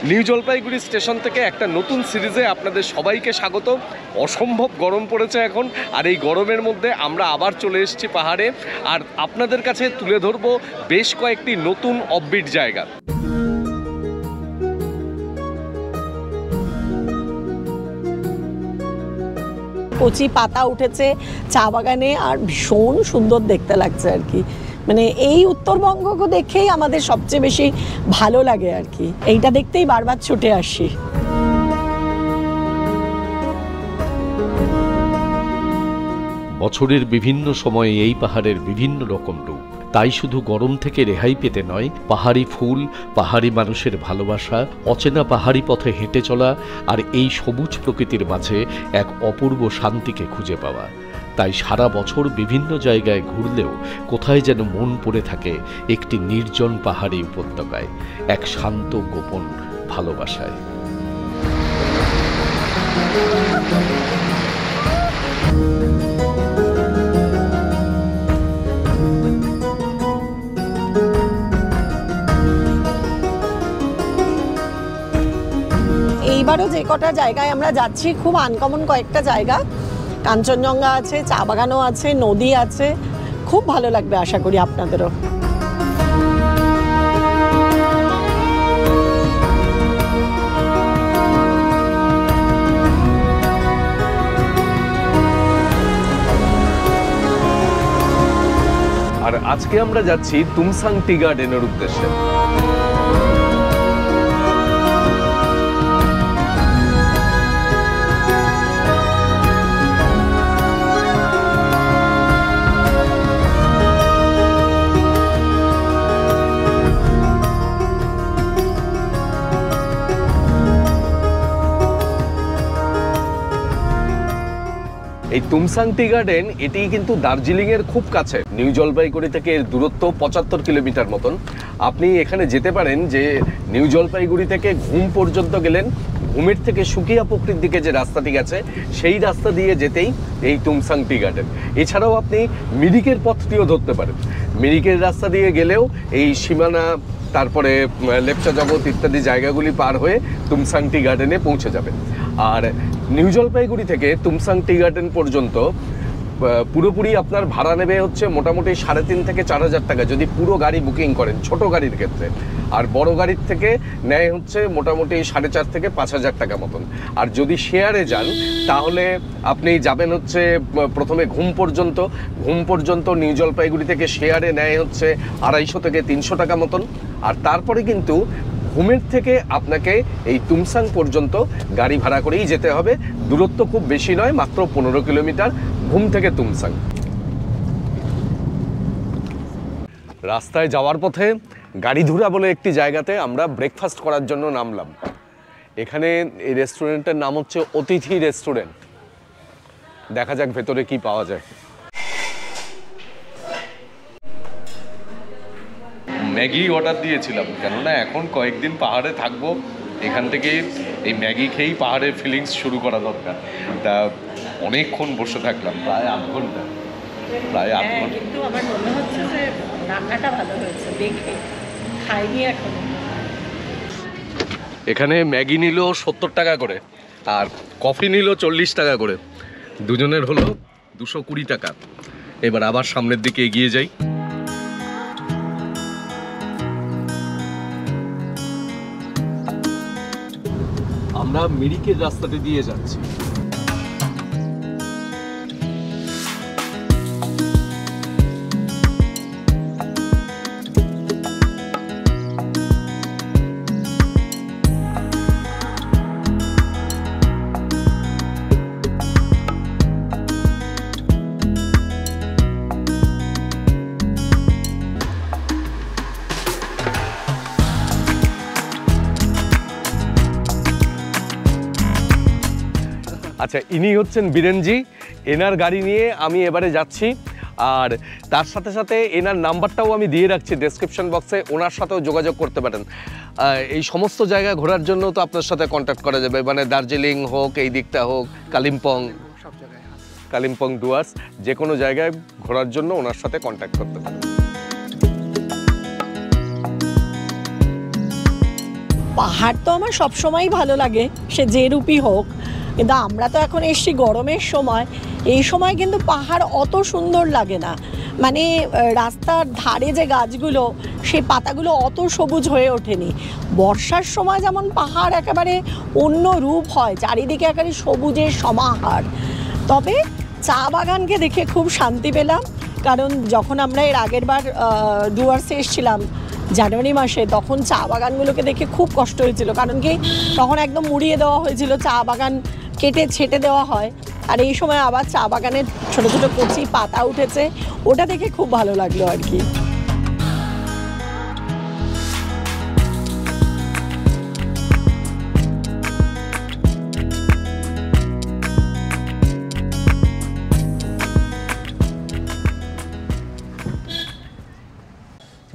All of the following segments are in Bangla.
নিউ জলপাইগুড়ি স্টেশন থেকে একটা নতুন সিরিজে আপনাদের সবাইকে স্বাগত। অসম্ভব গরম পড়েছে এখন, আর এই গরমের মধ্যে আমরা আবার চলে এসেছি পাহাড়ে, আর আপনাদের কাছে তুলে ধরবো বেশ কয়েকটি নতুন অফবিট জায়গা। কচি পাতা উঠেছে চা বাগানে, আর ভীষণ সুন্দর দেখতে লাগছে আর কি। মানে এই উত্তরবঙ্গকে দেখেই আমাদের সবচেয়ে বেশি ভালো লাগে আর কি, এইটা দেখতেই বারবার ছুটে আসি। বছরের বিভিন্ন সময়ে এই পাহাড়ের বিভিন্ন রকম রূপ। তাই শুধু গরম থেকে রেহাই পেতে নয়, পাহাড়ি ফুল, পাহাড়ি মানুষের ভালোবাসা, অচেনা পাহাড়ি পথে হেঁটে চলা আর এই সবুজ প্রকৃতির মাঝে এক অপূর্ব শান্তিকে খুঁজে পাওয়া। তাই সারা বছর বিভিন্ন জায়গায় ঘুরলেও কোথায় যেন মন পড়ে থাকে একটি নির্জন পাহাড়ি উপত্যকায়, এক শান্ত গোপন ভালোবাসায়। এইবারও যে কটা জায়গায় আমরা যাচ্ছি খুব আনকমন কয়েকটা জায়গা। কাঞ্চনজঙ্ঘা আছে, চা বাগানও আছে, নদী আছে, খুব ভালো লাগবে আশা করি আপনাদেরও। আর আজকে আমরা যাচ্ছি তুমসাং টি গার্ডেনের উদ্দেশ্যে। এই তুমসাং টি গার্ডেন এটি কিন্তু দার্জিলিংয়ের খুব কাছে। নিউ জলপাইগুড়ি থেকে এর দূরত্ব 75 কিলোমিটার মতন। আপনি এখানে যেতে পারেন যে নিউ জলপাইগুড়ি থেকে ঘুম পর্যন্ত গেলেন, ঘুমের থেকে সুকিয়া পুকুরের দিকে যে রাস্তাটি গেছে সেই রাস্তা দিয়ে যেতেই এই তুমসাং টি গার্ডেন। এছাড়াও আপনি মিরিকের পথটিও ধরতে পারেন। মিরিকের রাস্তা দিয়ে গেলেও এই সীমানা, তারপরে লেপচা জগৎ ইত্যাদি জায়গাগুলি পার হয়ে তুমসাং টি গার্ডেনে পৌঁছে যাবেন। আর নিউ জলপাইগুড়ি থেকে তুমসাং টি গার্ডেন পর্যন্ত পুরোপুরি আপনার ভাড়া নেবে হচ্ছে মোটামুটি 3,500 থেকে 4,000 টাকা যদি পুরো গাড়ি বুকিং করেন, ছোট গাড়ির ক্ষেত্রে। আর বড় গাড়ির থেকে নেয় হচ্ছে মোটামুটি 4,500 থেকে 5,000 টাকা মতন। আর যদি শেয়ারে যান তাহলে আপনি যাবেন হচ্ছে প্রথমে ঘুম পর্যন্ত নিউ জলপাইগুড়ি থেকে শেয়ারে নেয় হচ্ছে 250 থেকে 300 টাকা মতন। আর তারপরে কিন্তু ঘুমের থেকে আপনাকে এই তুমসাং পর্যন্ত গাড়ি ভাড়া করেই যেতে হবে। দূরত্ব খুব বেশি নয়, মাত্র 15 কিলোমিটার ঘুম থেকে তুমসাং। রাস্তায় যাওয়ার পথে গাড়িধুরা বলে একটি জায়গাতে আমরা ব্রেকফাস্ট করার জন্য নামলাম। এখানে এই রেস্টুরেন্টের নাম হচ্ছে অতিথি রেস্টুরেন্ট। দেখা যাক ভেতরে কি পাওয়া যায়। ম্যাগি অর্ডার দিয়েছিলাম, কেননা এখন কয়েকদিন পাহাড়ে থাকবো, এখান থেকে এই ম্যাগি খেয়েই পাহাড়ের ফিলিংস শুরু করা দরকার। তা অনেকক্ষণ বসে থাকলাম, প্রায় 8 ঘন্টা। কিন্তু আমার মনে হচ্ছে যে রান্নাটা ভালো হয়েছে, দেখে খাইনি এখনো। এখানে ম্যাগি নিল 70 টাকা করে, আর কফি নিল 40 টাকা করে। দুজনের হলো 220 টাকা। এবার আবার সামনের দিকে এগিয়ে যাই। আমরা মিরিকের রাস্তাটি দিয়ে যাচ্ছি। আচ্ছা, ইনি হচ্ছেন বীরেনজি। এনার গাড়ি নিয়ে আমি এবারে যাচ্ছি, আর তার সাথে সাথে এনার নাম্বারটাও আমি দিয়ে রাখছি ডেসক্রিপশন বক্সে, ওনার সাথেও যোগাযোগ করতে পারেন। এই সমস্ত জায়গা ঘোরার জন্য তো আপনার সাথে কন্ট্যাক্ট করা যাবে, মানে দার্জিলিং হোক, এই দিকটা হোক, কালিম্পং ডুয়ার্স, যে কোনো জায়গায় ঘোরার জন্য ওনার সাথে কন্ট্যাক্ট করতে পারেন। পাহাড় তো আমার সবসময়ই ভালো লাগে, সে যে রূপই হোক, কিন্তু আমরা তো এখন এসছি গরমের সময়, এই সময় কিন্তু পাহাড় অত সুন্দর লাগে না। মানে রাস্তার ধারে যে গাছগুলো, সেই পাতাগুলো অত সবুজ হয়ে ওঠেনি। বর্ষার সময় যেমন পাহাড় একেবারে অন্য রূপ হয়, চারিদিকে একেবারে সবুজের সমাহার। তবে চা বাগানকে দেখে খুব শান্তি পেলাম, কারণ যখন আমরা এর আগের বার ডুয়ার্সে এসেছিলাম জানুয়ারি মাসে, তখন চা বাগানগুলোকে দেখে খুব কষ্ট হয়েছিল, কারণ কি তখন একদম মুড়িয়ে দেওয়া হয়েছিল, চা বাগান কেটে ছেটে দেওয়া হয়। আর এই সময় আবার চা বাগানের ছোটো ছোটো কচি পাতা উঠেছে, ওটা দেখে খুব ভালো লাগলো আর কি।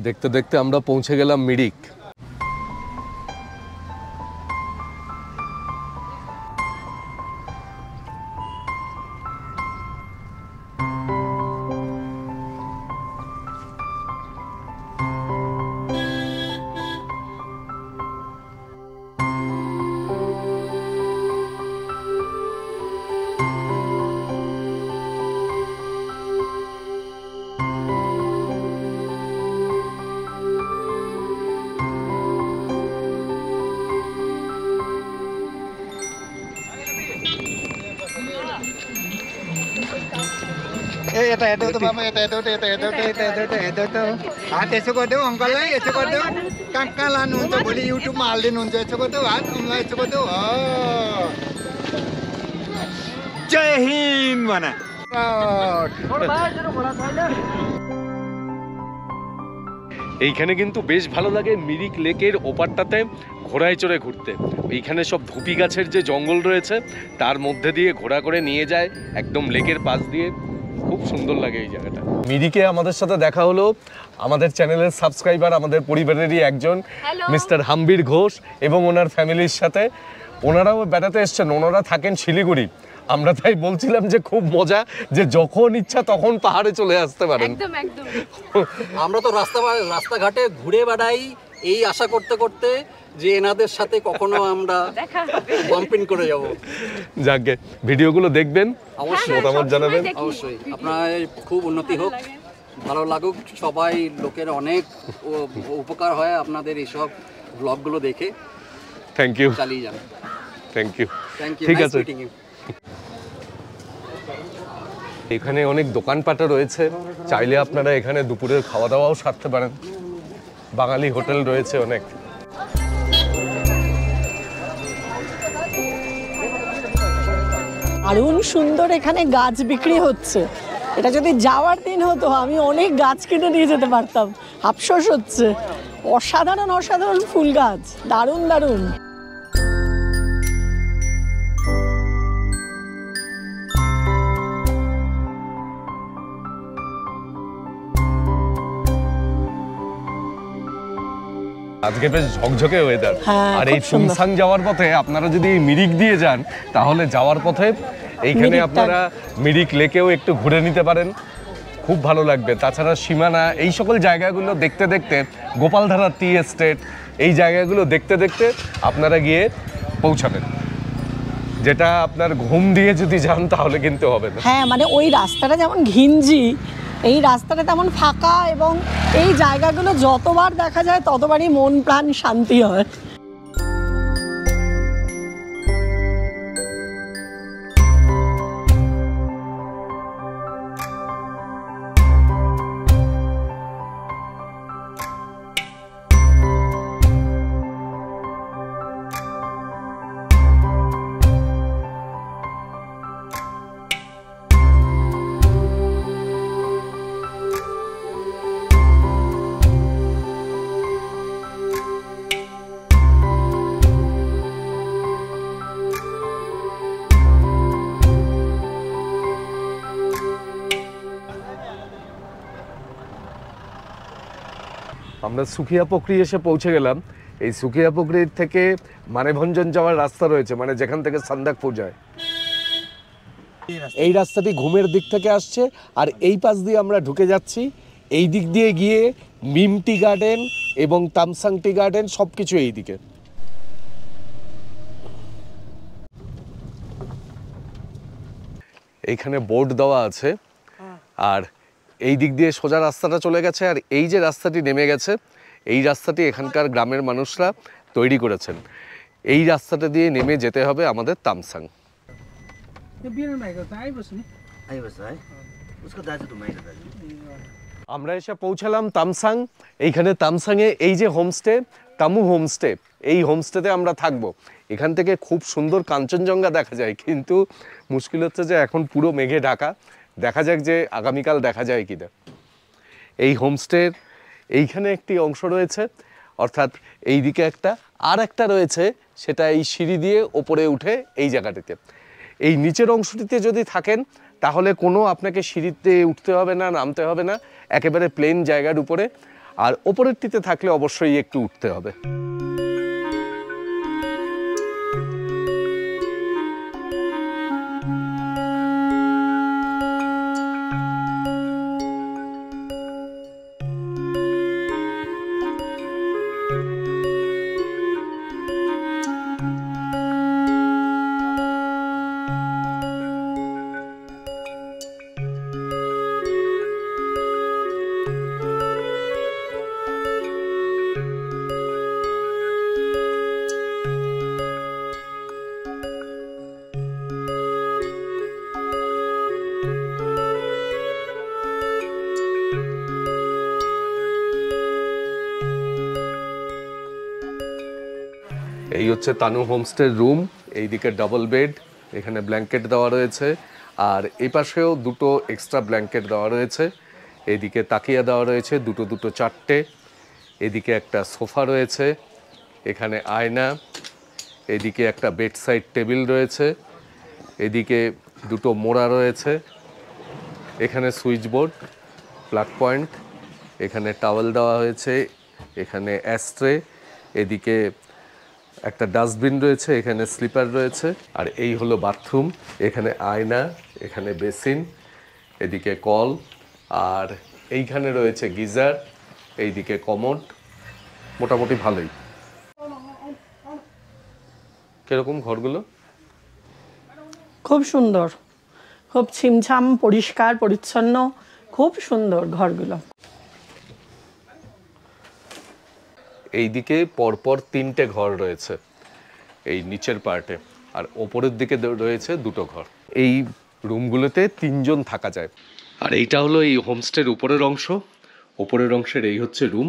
দেখতে দেখতে আমরা পৌঁছে গেলাম মিরিক। এটা তো বাবা, এটা हात यसो गरिदेऊ अङ्कललाई, यसो गरिदेऊ, कहाँ कहाँ लानुहुन्छ भोलि युट्युबमा हालिदिनुहुन्छ, यसो गरिदेऊ हात उनलाई, यसो गरिदेऊ। जय हिन्द भना। এইখানে কিন্তু বেশ ভালো লাগে মিরিক লেকের ওপারটাতে ঘোড়ায় চড়ে ঘুরতে। এইখানে সব ধুপি গাছের যে জঙ্গল রয়েছে তার মধ্যে দিয়ে ঘোড়া করে নিয়ে যায় একদম লেকের পাশ দিয়ে, খুব সুন্দর লাগে এই জায়গাটা। মিরিকে আমাদের সাথে দেখা হলো আমাদের চ্যানেলের সাবস্ক্রাইবার, আমাদের পরিবারেরই একজন মিস্টার হাম্বির ঘোষ এবং ওনার ফ্যামিলির সাথে। ওনারাও বেড়াতে এসছেন, ওনারা থাকেন শিলিগুড়ি। আমরা তাই বলছিলাম যে খুব মজা, যে যখন ইচ্ছা তখন পাহাড়ে চলে আসতে পারেন। একদম একদম। আমরা তো রাস্তাঘাটে ঘুরে বেড়াই এই আশা করতে করতে যে এনাদের সাথে কখনো আমরা কম্পিন করে যাব। যাকে ভিডিওগুলো দেখবেন, অবশ্যই মতামত জানাবেন। অবশ্যই আপনার খুব উন্নতি হোক, ভালো লাগুক, সবাই লোকের অনেক উপকার হয় আপনাদের এইসব ব্লগগুলো দেখে। থ্যাংক ইউ, চালিয়ে যান। Thank you. থ্যাংক ইউ, ঠিক আছে। এখানে অনেক দোকানপাটও রয়েছে, চাইলে আপনারা এখানে দুপুরের খাওয়া দাওয়াও সারতে পারেন। বাঙালি হোটেল রয়েছে অনেক। দারুণ সুন্দর এখানে গাছ বিক্রি হচ্ছে। এটা যদি যাওয়ার দিন হতো আমি অনেক গাছ কিনে নিয়ে যেতে পারতাম, আফসোস হচ্ছে। অসাধারণ অসাধারণ ফুল গাছ, দারুণ দারুণ। আজকে বেশ ঝকঝকে ওয়েদার। হ্যাঁ, আর এই খুব সুন্দর। তুমসাং যাওয়ার পথে আপনারা যদি মিরিক দিয়ে যান, তাহলে যাওয়ার পথে এইখানে মিরিকটা- আপনারা মিরিক লেকেও একটু ঘুরে নিতে পারেন, খুব ভালো লাগবে। তাছাড়া সীমানা, এই সকল জায়গাগুলো দেখতে দেখতে, গোপালধারা টি এস্টেট, এই জায়গাগুলো দেখতে দেখতে আপনারা গিয়ে পৌঁছাবেন। যেটা আপনার ঘুম দিয়ে যদি যান তাহলে কিন্তু হবে না। হ্যাঁ, মানে ওই রাস্তাটা যেমন ঘিঞ্জি, এই রাস্তাটা তেমন ফাঁকা, এবং এই জায়গাগুলো যতবার দেখা যায় ততবারই মন প্রাণ শান্তি হয়। আমরা সুকিয়া পুকুরি এসে পৌঁছে গেলাম। এই সুকিয়া পুকুরির থেকে মানেভঞ্জন যাওয়ার রাস্তা রয়েছে, মানে যেখান থেকে সান্দাকপুর যায়। এই রাস্তাটি ঘুমের দিক থেকে আসছে, আর এই পাশ দিয়ে আমরা ঢুকে যাচ্ছি। এই দিক দিয়ে গিয়ে মিম টি গার্ডেন এবং তামসাং টি গার্ডেন সব কিছু এই দিকে। এইখানে বোর্ড দেওয়া আছে, আর এই দিক দিয়ে সোজা রাস্তাটা চলে গেছে, আর এই যে রাস্তাটি নেমে গেছে এই রাস্তাটি এখানকার গ্রামের মানুষরা তৈরি করেছেন। এই রাস্তাটা দিয়ে নেমে যেতে হবে আমাদের তামসাং। আমরা এসে পৌঁছালাম তামসাং। এইখানে তামসাংয়ে এই যে হোমস্টে, তামু হোমস্টে, এই হোমস্টেতে আমরা থাকবো। এখান থেকে খুব সুন্দর কাঞ্চনজঙ্ঘা দেখা যায়, কিন্তু মুশকিল হচ্ছে যে এখন পুরো মেঘে ঢাকা। দেখা যাক যে আগামীকাল দেখা যায় কিনা। এই হোমস্টের এইখানে একটি অংশ রয়েছে, অর্থাৎ এই দিকে একটা, আর একটা রয়েছে, সেটা এই সিঁড়ি দিয়ে ওপরে উঠে এই জায়গাটিতে। এই নিচের অংশটিতে যদি থাকেন তাহলে কোনো আপনাকে সিঁড়িতে উঠতে হবে না, নামতে হবে না, একেবারে প্লেন জায়গার উপরে। আর ওপরেরটিতে থাকলে অবশ্যই একটু উঠতে হবে। এই হচ্ছে তানু হোমস্টের রুম। এইদিকে ডাবল বেড, এখানে ব্ল্যাঙ্কেট দেওয়া রয়েছে, আর এই পাশেও দুটো এক্সট্রা ব্ল্যাঙ্কেট দেওয়া রয়েছে। এদিকে তাকিয়া দেওয়া রয়েছে দুটো দুটো চারটে। এদিকে একটা সোফা রয়েছে, এখানে আয়না, এদিকে একটা বেড সাইড টেবিল রয়েছে, এদিকে দুটো মোড়া রয়েছে, এখানে সুইচ বোর্ড, প্লাগ পয়েন্ট, এখানে টাওয়েল দেওয়া হয়েছে, এখানে অ্যাস্ট্রে, এদিকে একটা ডাস্টবিন রয়েছে, এখানে স্লিপার রয়েছে। আর এই হলো বাথরুম, এখানে আয়না, এখানে বেসিন, এদিকে কল, আর এইখানে রয়েছে গিজার, এইদিকে কমোড। মোটামুটি ভালোই। কিরকম ঘরগুলো? খুব সুন্দর, খুব ছিমছাম, পরিষ্কার পরিচ্ছন্ন, খুব সুন্দর ঘরগুলো। এইদিকে পরপর তিনটে ঘর রয়েছে এই নিচের পার্টে, আর ওপরের দিকে রয়েছে দুটো ঘর। এই রুমগুলোতে তিনজন থাকা যায়। আর এইটা হলো এই হোমস্টের উপরের অংশ। ওপরের অংশের এই হচ্ছে রুম।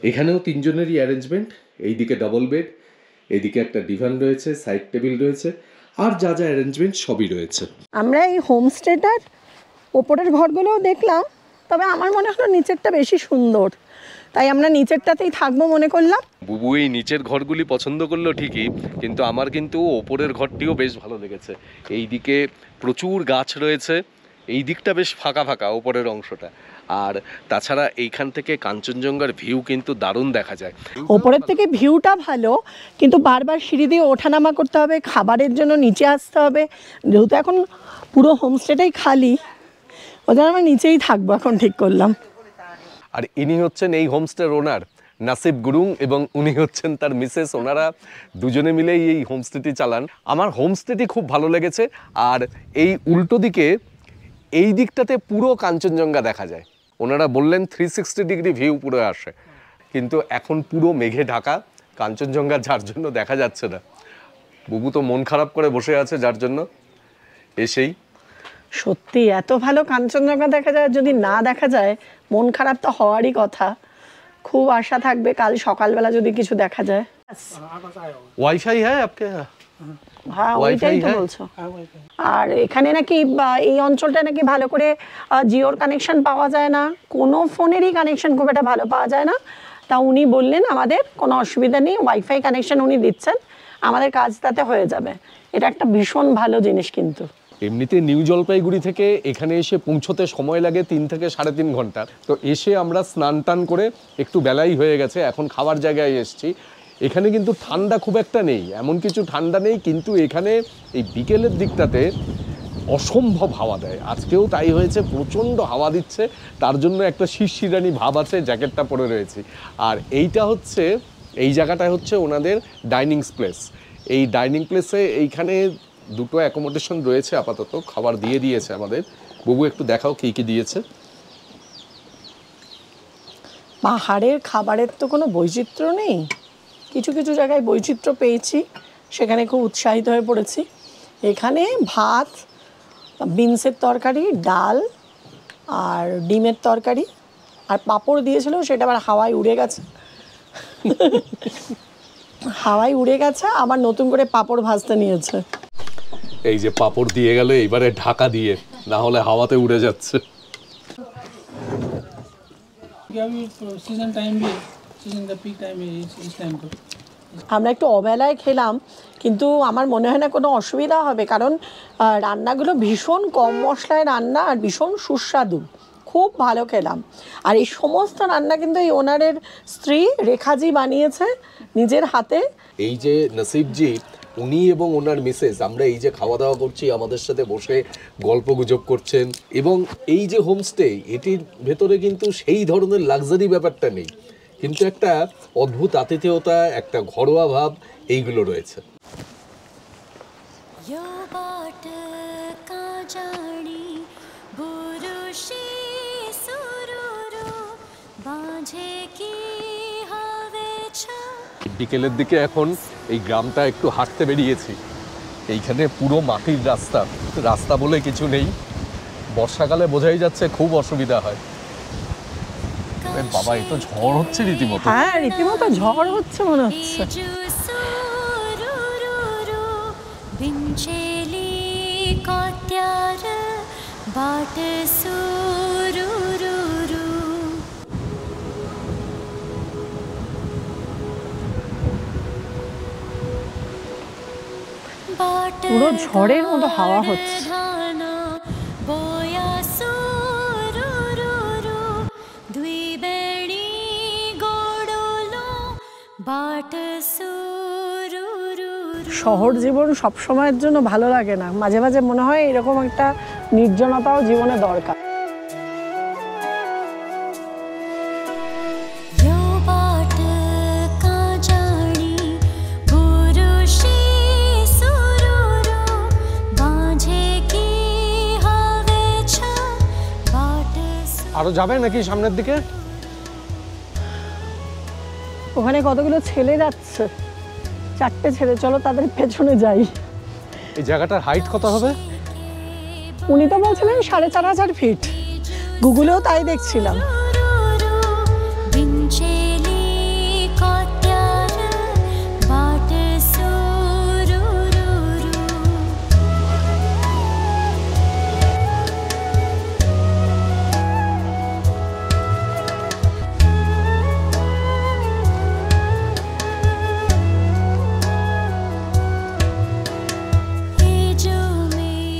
এখানেও তিনজনেরই অ্যারেঞ্জমেন্ট। এইদিকে ডাবল বেড, এইদিকে একটা ডিভান রয়েছে, সাইড টেবিল রয়েছে, আর যা যা অ্যারেঞ্জমেন্ট সবই রয়েছে। আমরা এই হোমস্টেটার ওপরের ঘরগুলোও দেখলাম, তবে আমার মনে হলো নিচেরটা বেশি সুন্দর, তাই আমরা নিচেরটাতেই থাকবো মনে করলাম। বুবু এই নিচের ঘরগুলি পছন্দ করলো ঠিকই, কিন্তু আমার কিন্তু ওপরের ঘরটিও বেশ ভালো লেগেছে। এই দিকে প্রচুর গাছ রয়েছে, এই দিকটা বেশ ফাঁকা ফাঁকা ওপরের অংশটা। আর তাছাড়া এইখান থেকে কাঞ্চনজঙ্ঘার ভিউ কিন্তু দারুণ দেখা যায়। ওপরের থেকে ভিউটা ভালো, কিন্তু বারবার সিঁড়ি দিয়ে ওঠানামা করতে হবে, খাবারের জন্য নিচে আসতে হবে। যেহেতু এখন পুরো হোমস্টেটাই খালি, ওই জন্য আমরা নিচেই থাকবো এখন ঠিক করলাম। আর ইনি হচ্ছেন এই হোমস্টের ওনার নাসিব গুরুং, এবং উনি হচ্ছেন তার মিসেস। ওনারা দুজনে মিলেই এই হোমস্টেটি চালান। আমার হোমস্টেটি খুব ভালো লেগেছে। আর এই উল্টো দিকে এই দিকটাতে পুরো কাঞ্চনজঙ্ঘা দেখা যায়। ওনারা বললেন 360 ডিগ্রি ভিউ পুরো আসে, কিন্তু এখন পুরো মেঘে ঢাকা, কাঞ্চনজঙ্ঘা যার জন্য দেখা যাচ্ছে না। বুবু তো মন খারাপ করে বসে আছে যার জন্য এসেই। সত্যি এত ভালো কাঞ্চনজঙ্ঘা দেখা যায়, যদি না দেখা যায় মন খারাপ তো হওয়ারই কথা। খুব আশা থাকবে কাল সকালবেলা যদি কিছু দেখা যায়। ওয়াইফাই হ্যাঁ আপকে? হ্যাঁ ওইটাই তো বলছো। আর এখানে নাকি এই অঞ্চলটা নাকি ভালো করে জিওর কানেকশন পাওয়া যায় না, কোনো ফোনেরই কানেকশন খুব একটা ভালো পাওয়া যায় না। তা উনি বললেন আমাদের কোনো অসুবিধা নেই, ওয়াইফাই কানেকশন উনি দিচ্ছেন, আমাদের কাজ তাতে হয়ে যাবে। এটা একটা ভীষণ ভালো জিনিস। কিন্তু এমনিতে নিউ জলপাইগুড়ি থেকে এখানে এসে পৌঁছতে সময় লাগে 3 থেকে 3.5 ঘন্টা। তো এসে আমরা স্নান টান করে একটু বেলাই হয়ে গেছে, এখন খাবার জায়গায় এসেছি। এখানে কিন্তু ঠান্ডা খুব একটা নেই, এমন কিছু ঠান্ডা নেই, কিন্তু এখানে এই বিকেলের দিকটাতে অসম্ভব হাওয়া দেয়। আজকেও তাই হয়েছে, প্রচণ্ড হাওয়া দিচ্ছে, তার জন্য একটা শিরশিরানি ভাব আছে, জ্যাকেটটা পরে রয়েছি। আর এইটা হচ্ছে, এই জায়গাটা হচ্ছে ওনাদের ডাইনিং প্লেস। এই ডাইনিং প্লেসে এইখানে দুটো অ্যাকোমোডেশন রয়েছে আপাতত, খাবার দিয়ে দিয়েছে আমাদের। বুবু একটু দেখাও কী কী দিয়েছে। পাহাড়ের খাবারের তো কোনো বৈচিত্র্য নেই, কিছু কিছু জায়গায় বৈচিত্র্য পেয়েছি, সেখানে খুব উৎসাহিত হয়ে পড়েছি। এখানে ভাত, বিনসের তরকারি, ডাল আর ডিমের তরকারি আর পাঁপড় দিয়েছিল, সেটা আবার হাওয়ায় উড়ে গেছে। হাওয়ায় উড়ে গেছে, আবার নতুন করে পাঁপড় ভাজতে নিয়েছে। এই যে পাঁপড় দিয়ে গেল এইবারে ঢাকা দিয়ে, না হলে হাওয়াতে উড়ে যাচ্ছে। अभी सीजन टाइम भी सीजन का पीक टाइम है इस टाइम को। আমরা একটু অবেলায় খেলাম, কিন্তু আমার মনে হয় না কোনো অসুবিধা হবে, কারণ রান্নাগুলো ভীষণ কম মশলায় রান্না আর ভীষণ সুস্বাদু, খুব ভালো খেলাম। আর এই সমস্ত রান্না কিন্তু এই ওনারের স্ত্রী রেখাজি বানিয়েছে নিজের হাতে। এই যে নসিবজি, উনি এবং ওনার মিসেস, আমরা এই যে খাওয়া দাওয়া করছি, আমাদের সাথে বসে গল্প গুজব করছেন, এবং এই যে হোমস্টে, এটির ভেতরে কিন্তু সেই ধরনের লাক্সারি ব্যাপারটা নেই, কিন্তু একটা অদ্ভুত আতিথেয়তা, একটা ঘরোয়া ভাব এইগুলো রয়েছে। বিকেলের দিকে এখন এই গ্রামটা একটু হাঁটতে বেরিয়েছি। এইখানে পুরো মাটির রাস্তা, রাস্তা বলে কিছু নেই। বর্ষাকালে বোঝাই যাচ্ছে খুব অসুবিধা হয়। বাবা, এ তো ঝড় হচ্ছে রীতিমতো। হ্যাঁ, রীতিমতো ঝড় হচ্ছে মনে হচ্ছে। পুরো ঝড়ের মতো হাওয়া হচ্ছে। শহর জীবন সব সময়ের জন্য ভালো লাগে না, মাঝে মাঝে মনে হয় এরকম একটা নির্জনতাও জীবনে দরকার। আরো যাবে নাকি সামনের দিকে? ওখানে কতগুলো ছেলে যাচ্ছে, 4টে ছেলে, চলো তাদের পেছনে যাই। এই জায়গাটার হাইট কত হবে? উনি তো বলছিলেন 4500 ফিট, গুগলেও তাই দেখছিলাম।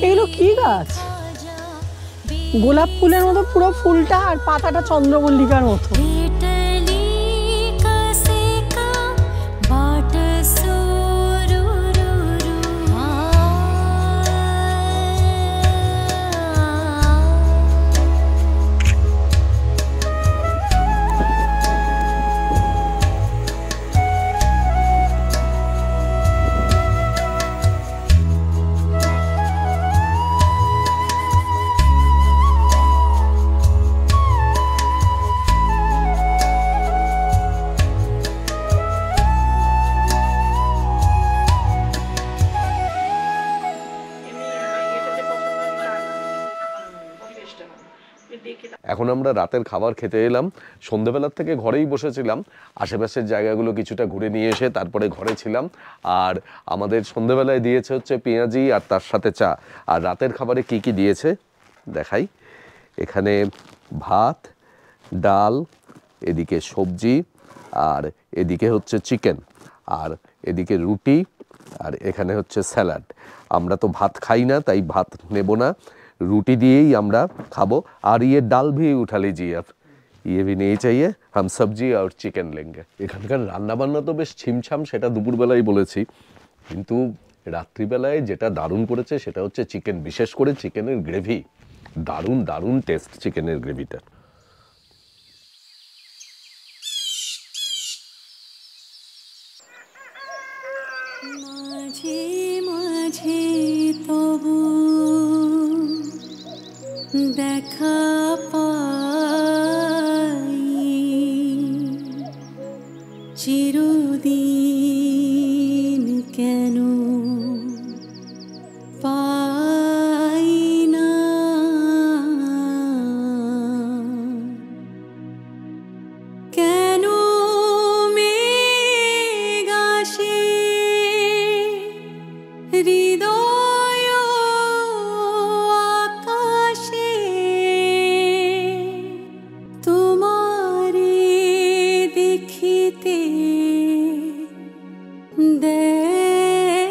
এগুলো কি গাছ? গোলাপ ফুলের মতো পুরো ফুলটা, আর পাতাটা চন্দ্রমল্লিকার মতো। এখন আমরা রাতের খাবার খেতে এলাম। সন্ধ্যেবেলার থেকে ঘরেই বসেছিলাম, আশেপাশের জায়গাগুলো কিছুটা ঘুরে নিয়ে এসে তারপরে ঘরে ছিলাম। আর আমাদের সন্ধ্যেবেলায় দিয়েছে হচ্ছে পেঁয়াজি আর তার সাথে চা। আর রাতের খাবারে কি কি দিয়েছে দেখাই। এখানে ভাত, ডাল, এদিকে সবজি, আর এদিকে হচ্ছে চিকেন, আর এদিকে রুটি, আর এখানে হচ্ছে স্যালাড। আমরা তো ভাত খাই না, তাই ভাত নেব না, রুটি দিয়েই আমরা খাবো। আর ये ডাল भी उठा लीजिए आप, ये भी नहीं चाहिए, हम सब्जी और चिकन लेंगे। এখানকার রান্নাবান্না তো বেশ ছিমছাম, সেটা দুপুরবেলায় বলেছি, কিন্তু রাত্রিবেলায় যেটা দারুণ করেছে সেটা হচ্ছে চিকেন, বিশেষ করে চিকেনের গ্রেভি। দারুণ দারুণ টেস্ট চিকেনের গ্রেভিটা। মাঝে মাঝে দেখা পাই চিরদিন কেন পাই না কেন মেঘ আসে হৃদয় আকাশে তোমারে দেখিতে দেয়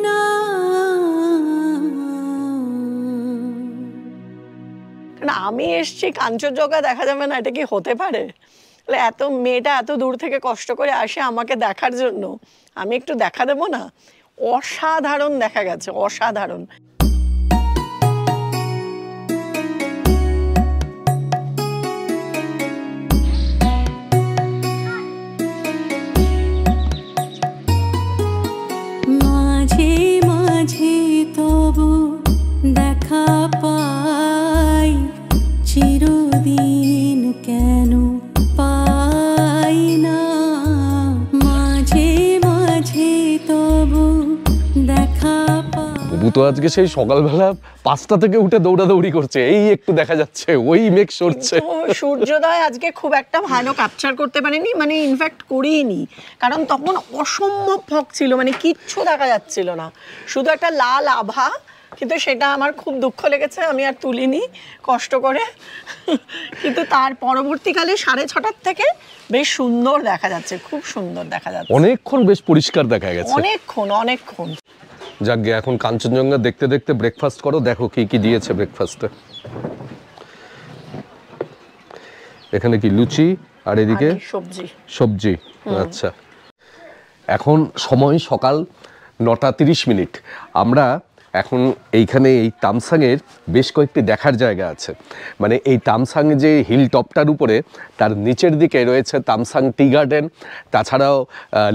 না। কারণ আমি এসছি কাঞ্চনজঙ্ঘা দেখা যাবে না, এটা কি হতে পারে? এত মেয়েটা এত দূর থেকে কষ্ট করে আসে আমাকে দেখার জন্য, আমি একটু দেখা দেবো না? অসাধারণ দেখা গেছে, অসাধারণ। মাঝে মাঝে তবু দেখা পাই চিরদিন কেন পাই না মাঝে মাঝে তবু দেখা পাই। বুবু তো আজকে সেই সকালবেলা 5টা থেকে উঠে দৌড়াদৌড়ি করছে, এই একটু দেখা যাচ্ছে ওই মেঘ সরছে। কিন্তু সূর্যোদয় আজকে খুব একটা ভালো ক্যাপচার করতে পারিনি, মানে ইনফ্যাক্ট করিনি, কারণ তখন অসম্ভব ফগ ছিল, মানে কিচ্ছু দেখা যাচ্ছিল না, শুধু একটা লাল আভা। কিন্তু সেটা আমার খুব দুঃখ লেগেছে, আমি আর তুলিনি কষ্ট করে। কিন্তু তার পরবর্তীকালে 6:30 থেকে বেশ সুন্দর দেখা যাচ্ছে, খুব সুন্দর দেখা যাচ্ছে, অনেকক্ষণ বেশ পরিষ্কার দেখা গেছে, অনেকক্ষণ। যাক গে, এখন কাঞ্চনজঙ্ঘা দেখতে দেখতে ব্রেকফাস্ট করো, দেখো কি কি দিয়েছে ব্রেকফাস্টে। এখানে কি লুচি আর এদিকে সবজি। আচ্ছা, এখন সময় সকাল 9:30। আমরা এখন এইখানে এই তামসাংয়ের বেশ কয়েকটি দেখার জায়গা আছে, মানে এই তামসাং যে হিল টপটার উপরে তার নিচের দিকে রয়েছে তামসাং টি গার্ডেন, তাছাড়াও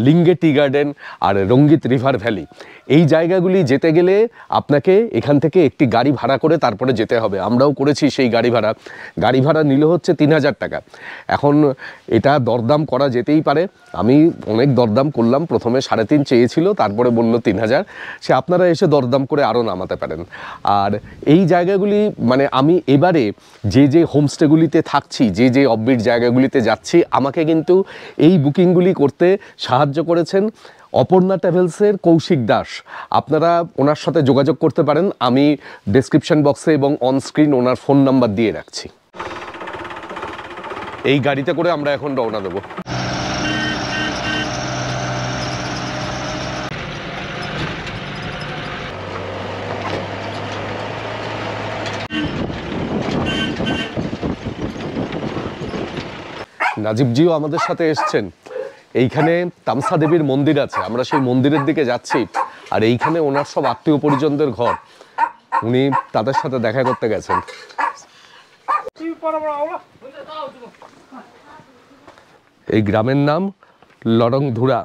লিঙ্গে টি গার্ডেন আর রঙ্গিত রিভার ভ্যালি। এই জায়গাগুলি যেতে গেলে আপনাকে এখান থেকে একটি গাড়ি ভাড়া করে তারপরে যেতে হবে। আমরাও করেছি সেই গাড়ি ভাড়া নিল হচ্ছে 3000 টাকা। এখন এটা দরদাম করা যেতেই পারে, আমি অনেক দরদাম করলাম, প্রথমে 3.5 চেয়েছিল, তারপরে বলল 3000। সে আপনারা এসে দরদাম করে আরও নামাতে পারেন। আর এই জায়গাগুলি মানে আমি এবারে যে হোমস্টেগুলিতে থাকছি, যে অফবিট জায়গাগুলিতে যাচ্ছি, আমাকে কিন্তু এই বুকিংগুলি করতে সাহায্য করেছেন অপর্ণা ট্রাভেলসের কৌশিক দাস। আপনারা ওনার সাথে যোগাযোগ করতে পারেন, আমি ডেসক্রিপশন বক্সে এবং অনস্ক্রিন ওনার ফোন নাম্বার দিয়ে রাখছি। এই গাড়িতে করে আমরা এখন রওনা দেবো। নাজিবজিও আমাদের সাথে এসছেন। এইখানে তামসা দেবীর মন্দির আছে, আমরা সেই মন্দিরের দিকে যাচ্ছি, আর এইখানে ওনার সব আত্মীয় পরিজনদের ঘর, উনি তাদের সাথে দেখা করতে গেছেন। এই গ্রামের নাম লরংধুরা।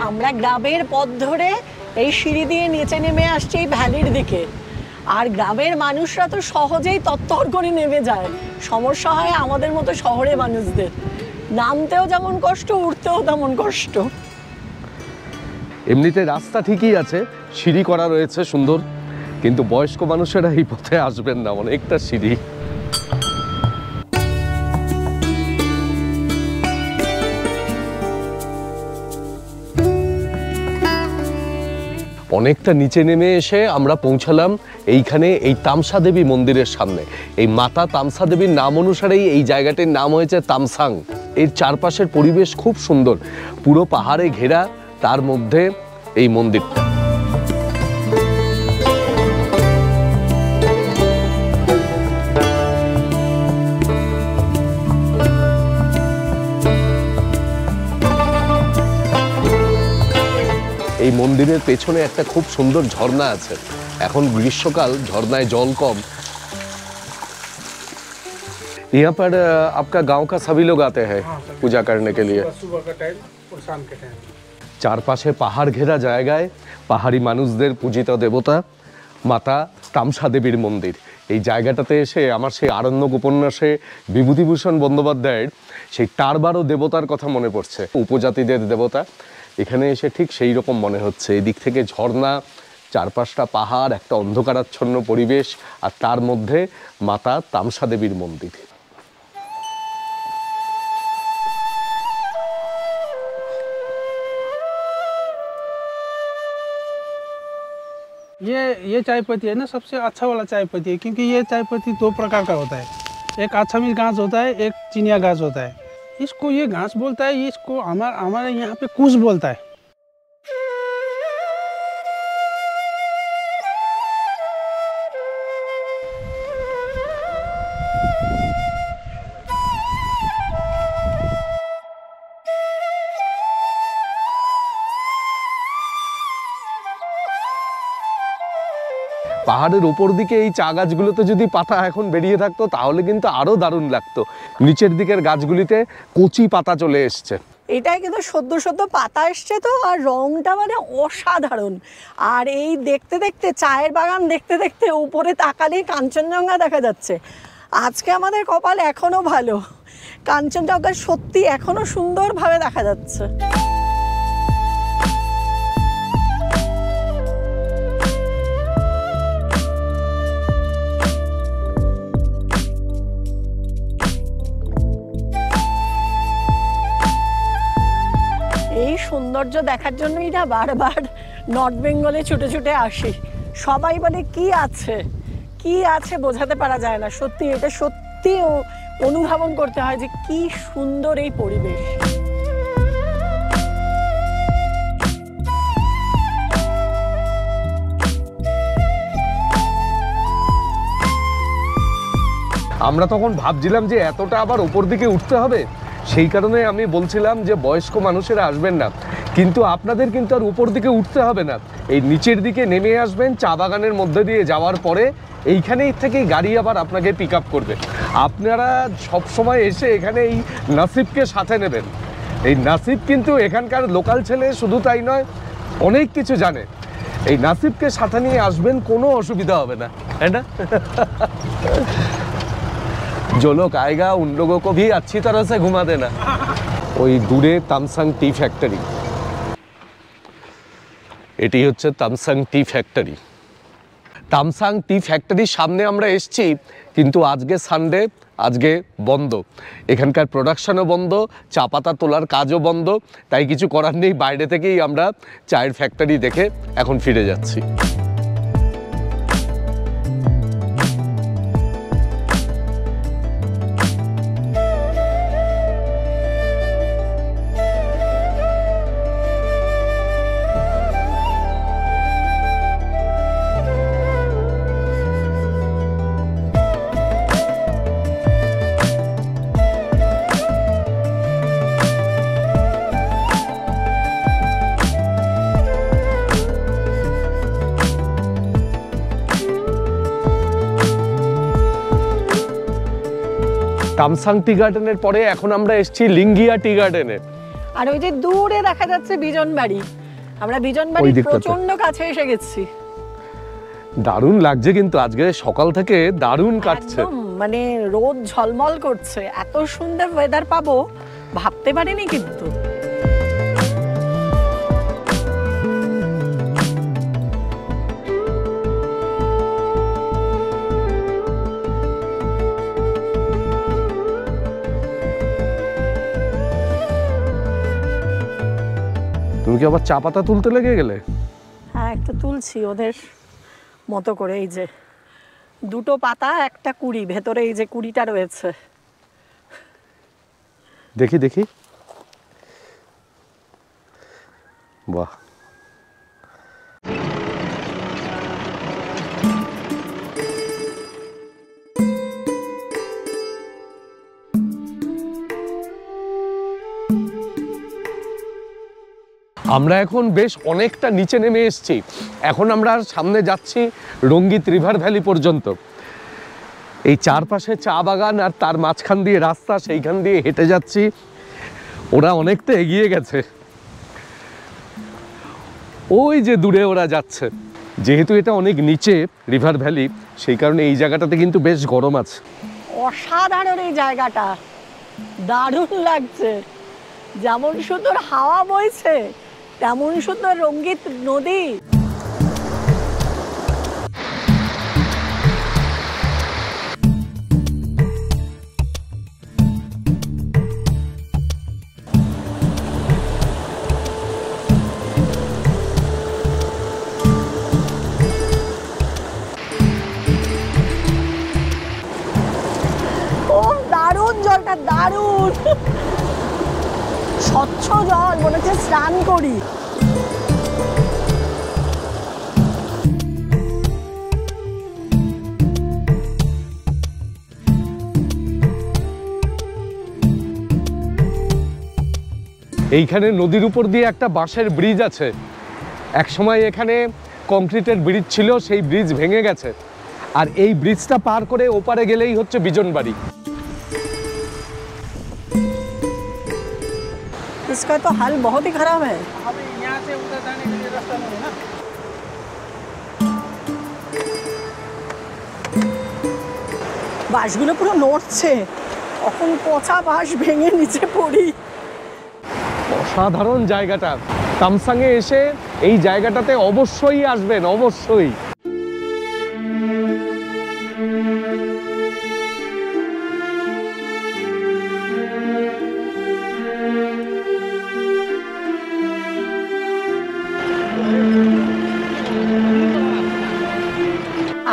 আমরা গ্রামের পথ ধরে এই সিঁড়ি দিয়ে নিচে নেমে আসছি এই ভ্যালির দিকে, আর গ্রামের মানুষরা তো সহজেই তত্তর করে নেমে যায়, সমস্যা হয় আমাদের মতো শহরে মানুষদের, নামতেও যেমন কষ্ট, উঠতেও তেমন কষ্ট। এমনিতে রাস্তা ঠিকই আছে, সিঁড়ি করা রয়েছে সুন্দর, কিন্তু বয়স্ক মানুষেরা এই পথে আসবেন না, অনেকটা সিঁড়ি। অনেকটা নিচে নেমে এসে আমরা পৌঁছালাম এইখানে এই তামসা দেবী মন্দিরের সামনে। এই মাতা তামসা দেবীর নাম অনুসারেই এই জায়গাটির নাম হয়েছে তামসাং। এর চারপাশের পরিবেশ খুব সুন্দর, পুরো পাহাড়ে ঘেরা, তার মধ্যে এই মন্দিরটা। এই মন্দিরের পেছনে একটা খুব সুন্দর ঝর্ণা আছে। এখন গ্রীষ্মকাল, ঝর্ণায় জল কম। यहाँ पर आपका गांव का सभी लोग आते हैं पूजा करने के लिए? सुबह का टाइम और शाम के टाइम। চারপাশে পাহাড় ঘেরা জায়গায় পাহাড়ি মানুষদের পূজিত দেবতা মাতা তামসা দেবীর মন্দির। এই জায়গাটাতে এসে আমার সেই আরণ্যক উপন্যাসে বিভূতিভূষণ বন্দ্যোপাধ্যায়ের সেই টারবারো দেবতার কথা মনে পড়ছে, উপজাতিদের দেবতা। এখানে এসে ঠিক সেই রকম মনে হচ্ছে। এদিক থেকে ঝর্ণা, চারপাশটা পাহাড়, একটা অন্ধকারাচ্ছন্ন পরিবেশ, আর তার মধ্যে মাতা তামসা দেবীর মন্দির। ये चाय पत्ती है ना, सबसे अच्छा वाला चाय पत्ती है, क्योंकि ये चाय पत्ती 2 प्रकार का होता है। एक आछामी घास होता है, एक चिनिया घास होता है। इसको ये घास बोलता है, इसको हमारे यहाँ पे कुश बोलता है। পাহাড়ের উপর দিকে এই চা গাছগুলোতে যদি পাতা এখন বেরিয়ে থাকতো তাহলে কিন্তু আরো দারুণ লাগতো। নিচের দিকের গাছগুলিতে কচি পাতা চলে এসছে। এটাই কিন্তু সদ্য সদ্য পাতা এসছে তো, আর রংটা মানে অসাধারণ। আর এই দেখতে দেখতে, চায়ের বাগান দেখতে দেখতে উপরে তাকালেই কাঞ্চনজঙ্ঘা দেখা যাচ্ছে। আজকে আমাদের কপাল এখনো ভালো, কাঞ্চনজঙ্ঘা সত্যি এখনো সুন্দরভাবে দেখা যাচ্ছে। এই সৌন্দর্য দেখার জন্যই না বারবার নর্থ বেঙ্গলে ছুটে ছুটে আসি। সবাই বলে কি আছে কি আছে বোঝাতে পারা যায় না। সত্যি এটা সত্যি অনুধাবন করতে হয় যে কি সুন্দর এই পরিবেশ। আমরা তখন ভাবছিলাম যে এতটা আবার উপর দিকে উঠতে হবে, সেই কারণে আমি বলছিলাম যে বয়স্ক মানুষেরা আসবেন না, কিন্তু আপনাদের কিন্তু আর উপর দিকে উঠতে হবে না। এই নিচের দিকে নেমে আসবেন, চা বাগানের মধ্যে দিয়ে যাওয়ার পরে এইখানেই থেকেই গাড়ি আবার আপনাকে পিক আপ করবে। আপনারা সবসময় এসে এখানে এই নাসিবকে সাথে নেবেন। এই নাসিব কিন্তু এখানকার লোকাল ছেলে, শুধু তাই নয় অনেক কিছু জানে। এই নাসিবকে সাথে নিয়ে আসবেন, কোনো অসুবিধা হবে না, তাই না? जो लोग आएगा उन लोगों को भी अच्छी तरह से घुमा देना। ওই দূরে তামসাং টি ফ্যাক্টরি, এটি হচ্ছে তামসাং টি ফ্যাক্টরি। তামসাং টি ফ্যাক্টরির সামনে আমরা এসেছি, কিন্তু আজকে সানডে, আজকে বন্ধ। এখানকার প্রোডাকশনও বন্ধ, চা পাতা তোলার কাজও বন্ধ। তাই কিছু করার নেই, বাইরে থেকেই আমরা চায়ের ফ্যাক্টরি দেখে এখন ফিরে যাচ্ছি। তামসাং টি গার্ডেনের পরে এখন আমরা এসেছি লিঙ্গিয়া টি গার্ডেনে। আর ওই যে দূরে দেখা যাচ্ছে বিজন বাড়ি, আমরা বিজন বাড়ির প্রচন্ড কাছে এসে গেছি। দারুণ লাগছে, কিন্তু আজকে সকাল থেকে দারুণ কাটছে, মানে রোদ ঝলমল করছে। এত সুন্দর ওয়েদার পাবো ভাবতে পারিনি কিন্তু। তুমি কি আবার চা পাতা তুলতে লেগে গেলে? হ্যাঁ, একটু তুলছি ওদের মতো করে। এই যে 2টো পাতা, একটা কুড়ি, ভেতরে এই যে কুড়িটা রয়েছে। দেখি দেখি, বাহ। আমরা এখন বেশ অনেকটা নিচে নেমে এসেছি। এখন আমরা সামনে যাচ্ছি রঙ্গিত রিভার ভ্যালি পর্যন্ত। এই চারপাশে চা বাগান আর তার মাঝখান দিয়ে রাস্তা, সেইখান দিয়ে হেঁটে যাচ্ছি। ওরা অনেকটা এগিয়ে গেছে, ওই যে দূরে ওরা যাচ্ছে। যেহেতু এটা অনেক নিচে রিভার ভ্যালি, সেই কারণে এই জায়গাটাতে কিন্তু বেশ গরম আছে। অসাধারণ এই জায়গাটা, দারুণ লাগছে। যেমন সুন্দর হাওয়া বইছে, তেমন সুন্দর রঙ্গিত নদী। ও দারুণ, জলটা দারুণ, স্বচ্ছ জল, মনে হচ্ছে স্নান করি। এইখানে নদীর উপর দিয়ে একটা বাঁশের ব্রিজ আছে। একসময় এখানে কংক্রিটের ব্রিজ ছিল, সেই ব্রিজ ভেঙে গেছে। আর এই ব্রিজটা পার করে ওপারে গেলেই হচ্ছে বিজনবাড়ি। इसका तो हाल बहुत ही खराब है। अभी यहाँ से उधर जाने के लिए रास्ता नहीं है ना। বাঁশগুলো পুরো নড়ছে, কখন পচা বাঁশ ভেঙে নিচে পড়ি। অসাধারণ জায়গাটা। তামসাংয়ে এসে এই জায়গাটাতে অবশ্যই আসবেন, অবশ্যই।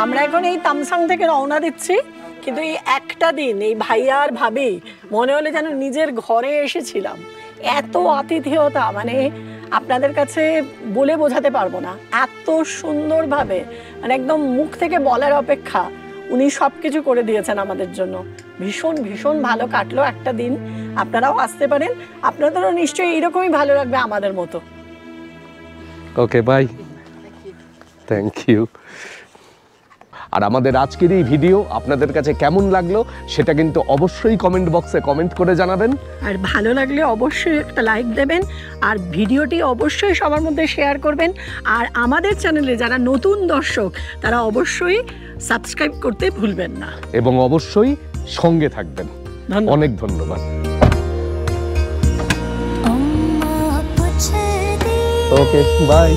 আমরা এখন এই তামসাং থেকে রওনা দিচ্ছি, কিন্তু এই একটা দিন এই ভাইয়া আর ভাবি মনে হলে যেন নিজের ঘরে এসেছিলাম। এত আতিথেয়তা, মানে আপনাদের কাছে বলে বোঝাতে পারবো না। এত সুন্দরভাবে, মানে একদম মুখ থেকে বলার অপেক্ষা, উনি সব কিছু করে দিয়েছেন আমাদের জন্য। ভীষণ ভীষণ ভালো কাটলো একটা দিন। আপনারাও আসতে পারেন, আপনাদেরও নিশ্চয়ই এইরকমই ভালো লাগবে আমাদের মতো। ওকে, বাই, থ্যাংক ইউ। আর আমাদের আজকের এই ভিডিও আপনাদের কাছে কেমন লাগলো সেটা কিন্তু অবশ্যই কমেন্ট বক্সে কমেন্ট করে জানাবেন। আর ভালো লাগলে অবশ্যই একটা লাইক দেবেন, আর ভিডিওটি অবশ্যই সবার মধ্যে শেয়ার করবেন। আর আমাদের চ্যানেলে যারা নতুন দর্শক তারা অবশ্যই সাবস্ক্রাইব করতে ভুলবেন না, এবং অবশ্যই সঙ্গে থাকবেন। অনেক ধন্যবাদ। अम्मा पूछती ওকে, বাই।